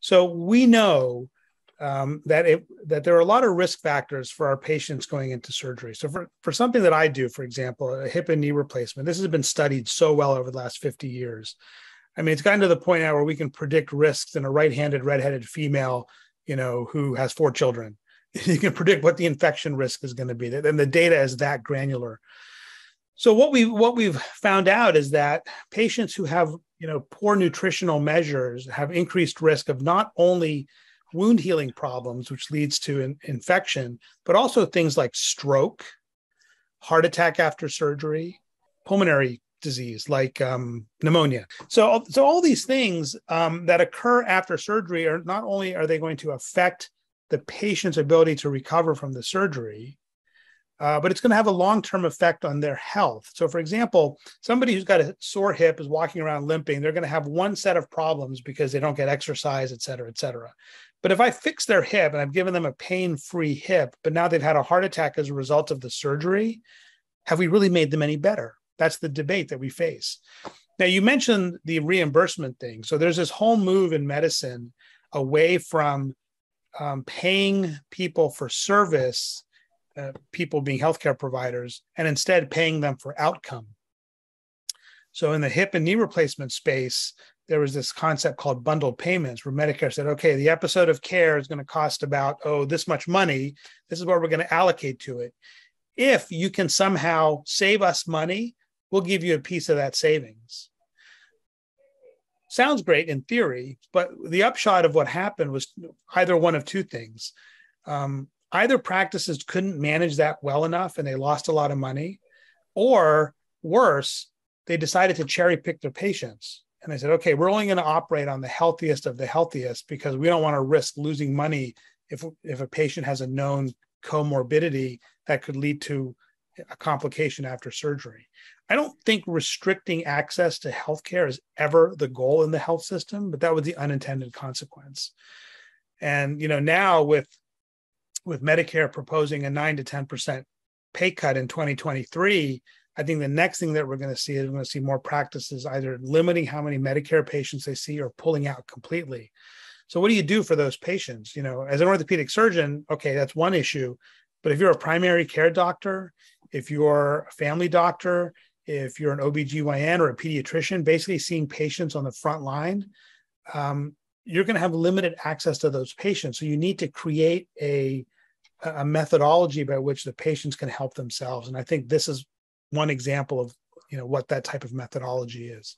So we know that there are a lot of risk factors for our patients going into surgery. So for something that I do, for example, a hip and knee replacement, this has been studied so well over the last 50 years. I mean, it's gotten to the point now where we can predict risks in a right-handed, redheaded female, who has 4 children. You can predict what the infection risk is going to be, and the data is that granular. So what we've found out is that patients who have poor nutritional measures have increased risk of not only wound healing problems, which leads to infection, but also things like stroke, heart attack after surgery, pulmonary disease like pneumonia. So all these things that occur after surgery are not only are they going to affect the patient's ability to recover from the surgery, but it's going to have a long-term effect on their health. So, for example, somebody who's got a sore hip is walking around limping. They're going to have one set of problems because they don't get exercise, et cetera, et cetera. But if I fix their hip and I've given them a pain-free hip, but now they've had a heart attack as a result of the surgery, have we really made them any better? That's the debate that we face. Now, you mentioned the reimbursement thing. So there's this whole move in medicine away from paying people for service, people being healthcare providers, and instead paying them for outcome. So in the hip and knee replacement space, there was this concept called bundled payments where Medicare said, okay, the episode of care is going to cost about, this much money. This is what we're going to allocate to it. If you can somehow save us money, we'll give you a piece of that savings. Sounds great in theory, but the upshot of what happened was either one of two things. Either practices couldn't manage that well enough and they lost a lot of money, or worse, they decided to cherry pick their patients. And they said, okay, we're only going to operate on the healthiest of the healthiest because we don't want to risk losing money if a patient has a known comorbidity that could lead to a complication after surgery. I don't think restricting access to healthcare is ever the goal in the health system, but that was the unintended consequence. And now with Medicare proposing a 9 to 10% pay cut in 2023, I think the next thing that we're going to see is we're going to see more practices either limiting how many Medicare patients they see or pulling out completely. So what do you do for those patients? As an orthopedic surgeon, okay, that's one issue. But if you're a primary care doctor, if you're a family doctor, if you're an OBGYN or a pediatrician, basically seeing patients on the front line, you're going to have limited access to those patients. So you need to create a methodology by which the patients can help themselves. And I think this is one example of what that type of methodology is.